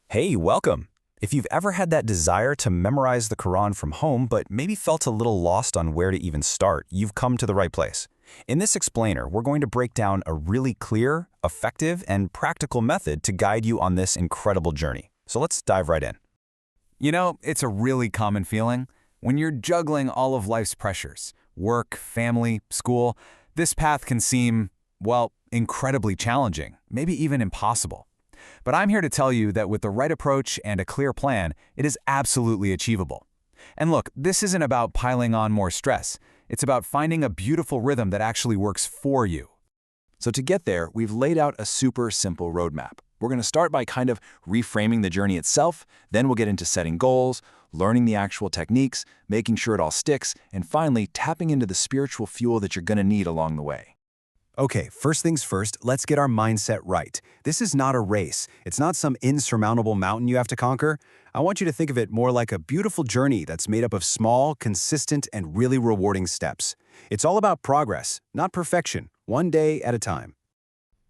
Hey, welcome! If you've ever had that desire to memorize the Quran from home but maybe felt a little lost on where to even start, you've come to the right place. In this explainer, we're going to break down a really clear, effective, and practical method to guide you on this incredible journey. So let's dive right in. You know, it's a really common feeling. When you're juggling all of life's pressures, work, family, school, this path can seem, well, incredibly challenging, maybe even impossible. But I'm here to tell you that with the right approach and a clear plan, it is absolutely achievable. And look, this isn't about piling on more stress. It's about finding a beautiful rhythm that actually works for you. So to get there, we've laid out a super simple roadmap. We're going to start by kind of reframing the journey itself, then we'll get into setting goals, learning the actual techniques, making sure it all sticks, and finally tapping into the spiritual fuel that you're going to need along the way. Okay, first things first, let's get our mindset right. This is not a race. It's not some insurmountable mountain you have to conquer. I want you to think of it more like a beautiful journey that's made up of small, consistent, and really rewarding steps. It's all about progress, not perfection, one day at a time.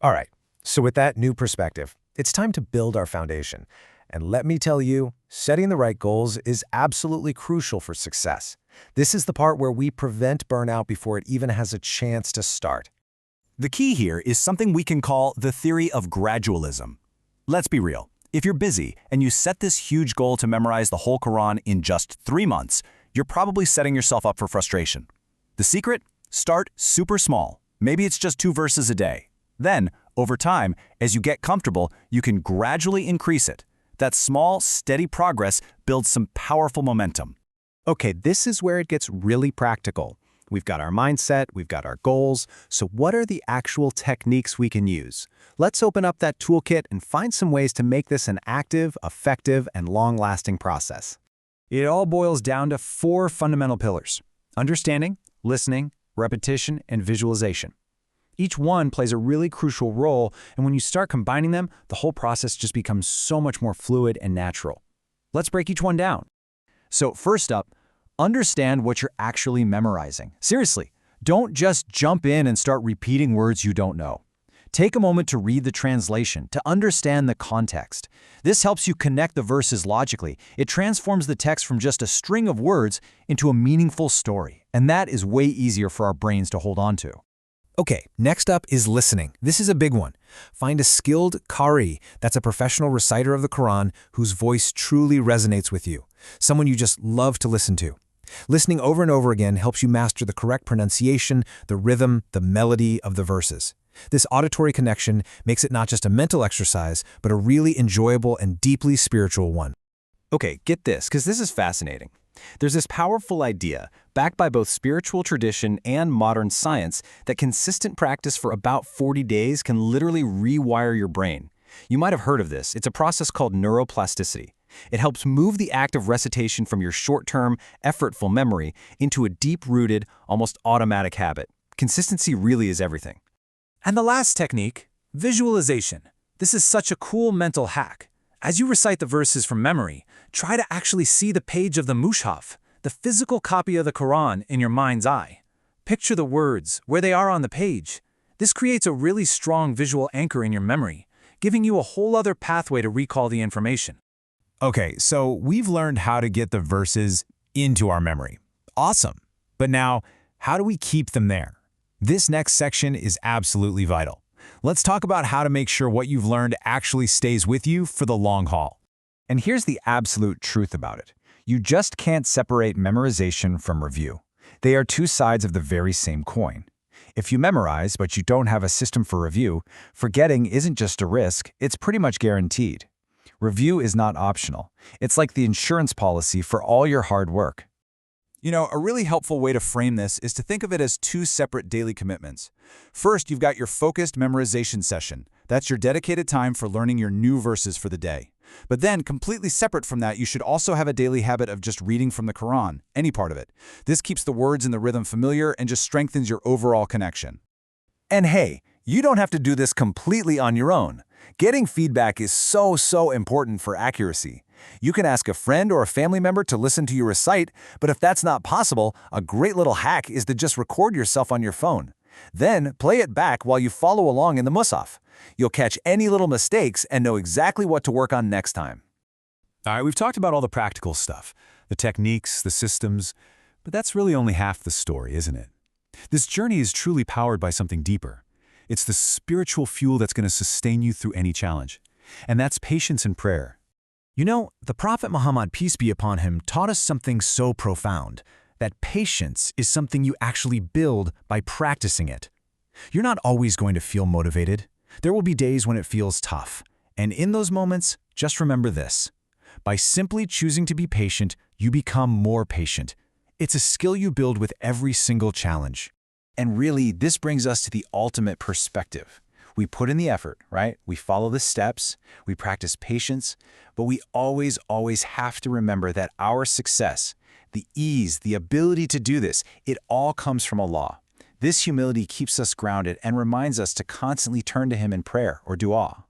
All right, so with that new perspective, it's time to build our foundation. And let me tell you, setting the right goals is absolutely crucial for success. This is the part where we prevent burnout before it even has a chance to start. The key here is something we can call the theory of gradualism. Let's be real. If you're busy and you set this huge goal to memorize the whole Quran in just 3 months, you're probably setting yourself up for frustration. The secret? Start super small. Maybe it's just 2 verses a day. Then, over time, as you get comfortable, you can gradually increase it. That small, steady progress builds some powerful momentum. Okay, this is where it gets really practical. We've got our mindset, we've got our goals, so what are the actual techniques we can use? Let's open up that toolkit and find some ways to make this an active, effective, and long-lasting process. It all boils down to 4 fundamental pillars: understanding, listening, repetition, and visualization. Each one plays a really crucial role, and when you start combining them, the whole process just becomes so much more fluid and natural. Let's break each one down. So first up, understand what you're actually memorizing. Seriously, don't just jump in and start repeating words you don't know. Take a moment to read the translation, to understand the context. This helps you connect the verses logically. It transforms the text from just a string of words into a meaningful story, and that is way easier for our brains to hold on to. Okay, next up is listening. This is a big one. Find a skilled qari, that's a professional reciter of the Quran whose voice truly resonates with you, someone you just love to listen to. Listening over and over again helps you master the correct pronunciation, the rhythm, the melody of the verses. This auditory connection makes it not just a mental exercise, but a really enjoyable and deeply spiritual one. Okay, get this, because this is fascinating. There's this powerful idea, backed by both spiritual tradition and modern science, that consistent practice for about 40 days can literally rewire your brain. You might have heard of this. It's a process called neuroplasticity. It helps move the act of recitation from your short-term, effortful memory into a deep-rooted, almost automatic habit. Consistency really is everything. And the last technique, visualization. This is such a cool mental hack. As you recite the verses from memory, try to actually see the page of the mushaf, the physical copy of the Quran, in your mind's eye. Picture the words, where they are on the page. This creates a really strong visual anchor in your memory, giving you a whole other pathway to recall the information. Okay, so we've learned how to get the verses into our memory. Awesome. But now, how do we keep them there? This next section is absolutely vital. Let's talk about how to make sure what you've learned actually stays with you for the long haul. And here's the absolute truth about it. You just can't separate memorization from review. They are 2 sides of the very same coin. If you memorize but you don't have a system for review, forgetting isn't just a risk, it's pretty much guaranteed. Review is not optional. It's like the insurance policy for all your hard work. You know, a really helpful way to frame this is to think of it as 2 separate daily commitments. First, you've got your focused memorization session. That's your dedicated time for learning your new verses for the day. But then, completely separate from that, you should also have a daily habit of just reading from the Quran, any part of it. This keeps the words and the rhythm familiar and just strengthens your overall connection. And hey, you don't have to do this completely on your own. Getting feedback is so important for accuracy. You can ask a friend or a family member to listen to you recite, but if that's not possible, a great little hack is to just record yourself on your phone. Then play it back while you follow along in the mushaf. You'll catch any little mistakes and know exactly what to work on next time. All right, we've talked about all the practical stuff, the techniques, the systems, but that's really only half the story, isn't it? This journey is truly powered by something deeper. It's the spiritual fuel that's going to sustain you through any challenge. And that's patience and prayer. You know, the Prophet Muhammad, peace be upon him, taught us something so profound, that patience is something you actually build by practicing it. You're not always going to feel motivated. There will be days when it feels tough. And in those moments, just remember this. By simply choosing to be patient, you become more patient. It's a skill you build with every single challenge. And really, this brings us to the ultimate perspective. We put in the effort, right? We follow the steps, we practice patience, but we always have to remember that our success, the ease, the ability to do this, it all comes from Allah. This humility keeps us grounded and reminds us to constantly turn to Him in prayer or dua.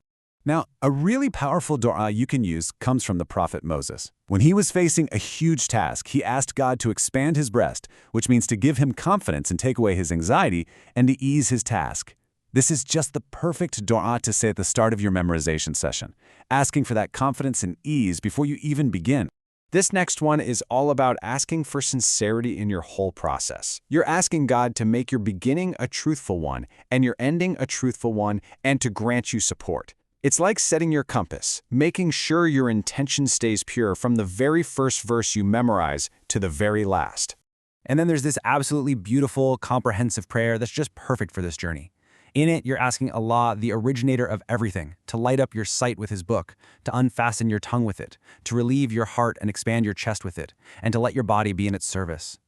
Now, a really powerful dua you can use comes from the Prophet Moses. When he was facing a huge task, he asked God to expand his breast, which means to give him confidence and take away his anxiety and to ease his task. This is just the perfect dua to say at the start of your memorization session, asking for that confidence and ease before you even begin. This next one is all about asking for sincerity in your whole process. You're asking God to make your beginning a truthful one and your ending a truthful one and to grant you support. It's like setting your compass, making sure your intention stays pure from the very first verse you memorize to the very last. And then there's this absolutely beautiful, comprehensive prayer that's just perfect for this journey. In it, you're asking Allah, the originator of everything, to light up your sight with His book, to unfasten your tongue with it, to relieve your heart and expand your chest with it, and to let your body be in its service.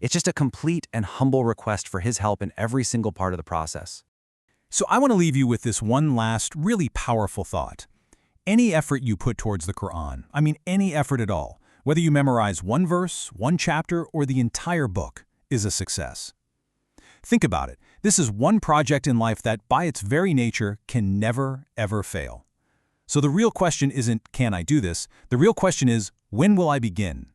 It's just a complete and humble request for His help in every single part of the process. So I want to leave you with this one last, really powerful thought. Any effort you put towards the Quran, I mean any effort at all, whether you memorize one verse, one chapter, or the entire book, is a success. Think about it. This is one project in life that, by its very nature, can never, ever fail. So the real question isn't, can I do this? The real question is, when will I begin?